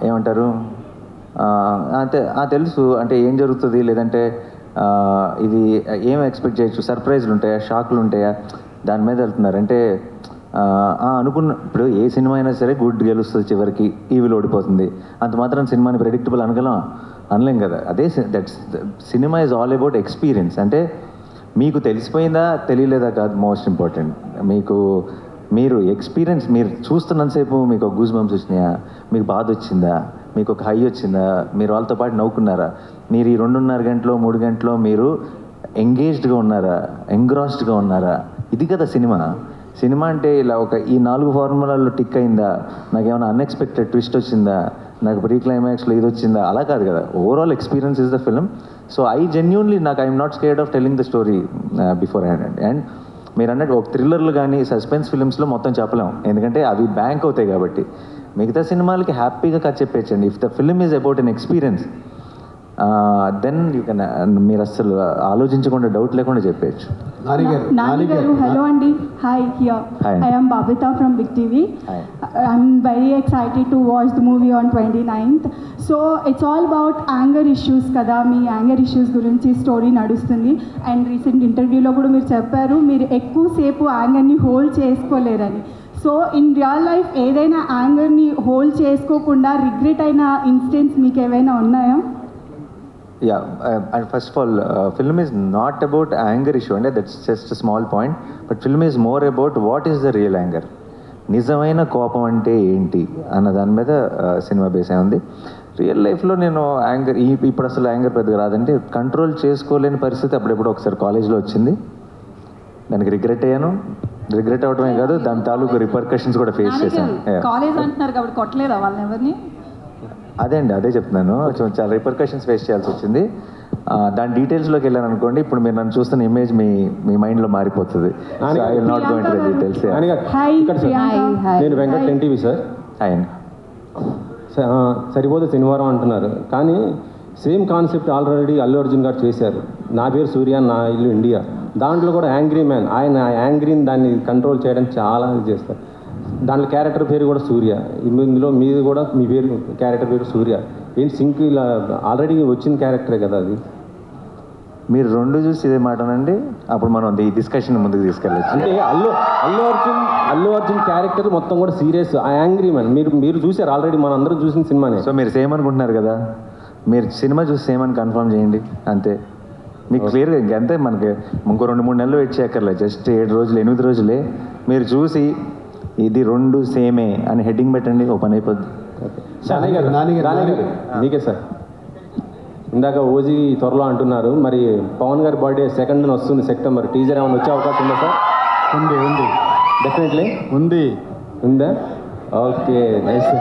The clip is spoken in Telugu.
ఏమంటారు అంటే తెలుసు అంటే ఏం జరుగుతుంది, లేదంటే ఇది ఏం ఎక్స్పెక్ట్ చేయొచ్చు, సర్ప్రైజ్లు ఉంటాయా, షాక్లు ఉంటాయా, దాని మీద వెళ్తున్నారు. అంటే అనుకున్న ఇప్పుడు ఏ సినిమా అయినా సరే గుడ్ గెలుస్తుంది, చివరికి ఈవిల్ ఓడిపోతుంది. అంత మాత్రం సినిమాని ప్రెడిక్టబుల్ అనలేం కదా. అదే that's cinema is all about experience. అంటే మీకు తెలిసిపోయిందా తెలియలేదా కాదు మోస్ట్ ఇంపార్టెంట్. మీరు ఎక్స్పీరియన్స్, మీరు చూస్తున్నంతసేపు మీకు ఒక గూస్ బంప్స్ వచ్చినాయా, మీకు బాధ వచ్చిందా, మీకు ఒక హై వచ్చిందా, మీరు వాళ్ళతో పాటు నవ్వుకున్నారా, మీరు ఈ 2.5 గంటలో 3 గంటలో మీరు ఎంగేజ్డ్గా ఉన్నారా, ఎంగ్రాస్డ్గా ఉన్నారా, ఇది కదా సినిమా. సినిమా అంటే ఇలా ఈ 4 ఫార్ములాల్లో టిక్ అయిందా, నాకేమైనా అన్ఎక్స్పెక్టెడ్ ట్విస్ట్ వచ్చిందా, నాకు ప్రీ క్లైమాక్స్లో ఇది వచ్చిందా, అలా కాదు కదా. Overall experience is the film. So I genuinely I'm not scared of telling the story before hand. And మీరు అన్నట్టు ఒక థ్రిల్లర్లు కానీ సస్పెన్స్ ఫిల్మ్స్లో మొత్తం చెప్పలేం, ఎందుకంటే అవి బ్యాంక్ అవుతాయి కాబట్టి. మిగతా సినిమాలకి హ్యాపీగా కథ చెప్పేయచ్చండి. If the film is about an experience then you can, మీరు అసలు ఆలోచించకుండా డౌట్ లేకుండా చెప్పేయచ్చు. Nani garu, hello Andy. Hi, here. Hi. I am Babita from Big TV. Hi. I'm very excited to watch the movie on 29th. So it's all about anger issues kada. మీ anger issues గురించి స్టోరీ నడుస్తుంది. అండ్ రీసెంట్ ఇంటర్వ్యూలో కూడా మీరు చెప్పారు మీరు ఎక్కువసేపు యాంగర్ని హోల్డ్ చేసుకోలేరని. సో ఇన్ రియల్ లైఫ్ ఏదైనా యాంగర్ని హోల్డ్ చేసుకోకుండా రిగ్రెట్ అయిన ఇన్సిడెంట్స్ మీకు ఏవైనా ఉన్నాయా? Yeah, and first of all, film is not about anger issue, and that's just a small point. But film is more about what is the real anger. నిజమైన కోపం అంటే ఏంటి అన్న దాని మీద సినిమా బేస్ అయి ఉంది. రియల్ లైఫ్లో నేను యాంగర్ ఇప్పుడు అసలు యాంగర్ పెద్దగా రాదంటే కంట్రోల్ చేసుకోలేని పరిస్థితి అప్పుడెప్పుడు ఒకసారి కాలేజ్లో వచ్చింది. దానికి రిగ్రెట్ అయ్యాను. రిగ్రెట్ అవ్వడమే కాదు, దాని తాలూకు రిపర్కషన్స్ కూడా ఫేస్ చేశాను. కాలేజ్ అంటున్నారు కాబట్టి కొట్టలేదా వాళ్ళని ఎవరిని? అదే చెప్తున్నాను. చాలా రిపర్కషన్స్ ఫేస్ చేయాల్సి వచ్చింది. దాని డీటెయిల్స్లోకి వెళ్ళాను అనుకోండి, ఇప్పుడు మీరు నన్ను చూస్తున్న ఇమేజ్ మీ మైండ్లో మారిపోతుంది. I will not go into the details. నేను వెంకట్ ఎన్టీవీ సార్. ఆయన సరిపోతే శనివారం అంటున్నారు, కానీ same concept already Allu Arjun గారు చేశారు. నా పేరు సూర్య, నా ఇల్లు ఇండియా. దాంట్లో కూడా యాంగ్రీ మ్యాన్, ఆయన యాంగ్రీని దాన్ని కంట్రోల్ చేయడానికి చాలా చేస్తారు. దాంట్లో క్యారెక్టర్ పేరు కూడా సూర్య. ఇందులో మీది కూడా మీ పేరు క్యారెక్టర్ పేరు సూర్య. ఏంటి సింక్ ఇలా ఆల్రెడీ వచ్చిన క్యారెక్టరే కదా అది. మీరు రెండు చూసి ఇదే మాటనండి, అప్పుడు మనం ఈ డిస్కషన్ ముందుకు తీసుకెళ్ళచ్చు. అంటే అల్లు అర్జున్ క్యారెక్టర్ మొత్తం కూడా సీరియస్, ఆ యాంగ్రీ మ్యాన్ మీరు చూసారు ఆల్రెడీ, మన అందరూ చూసిన సినిమానే. సో మీరు సేమ్ అనుకుంటున్నారు కదా, మీరు సినిమా చూసి సేమ్ అని కన్ఫర్మ్ చేయండి అంతే. మీకు క్లియర్గా ఇంకంతే, మనకి ఇంకో 2-3 నెలలు వెయిట్ చేయక్కర్లేదు. జస్ట్ 7 రోజులు 8 రోజులే. మీరు చూసి ఇది 2 సేమే అని హెడ్డింగ్ పెట్టండి, ఓపెన్ అయిపోద్ది. మీకే సార్. ఇందాక ఓజీ త్వరలో అంటున్నారు, మరి పవన్ గారి బర్త్డే 2nd వస్తుంది సెప్టెంబర్. టీజర్ ఏమైనా వచ్చే అవకాశం ఉందా సార్? ఉంది డెఫినెట్లీ ఉందా? Okay, nice.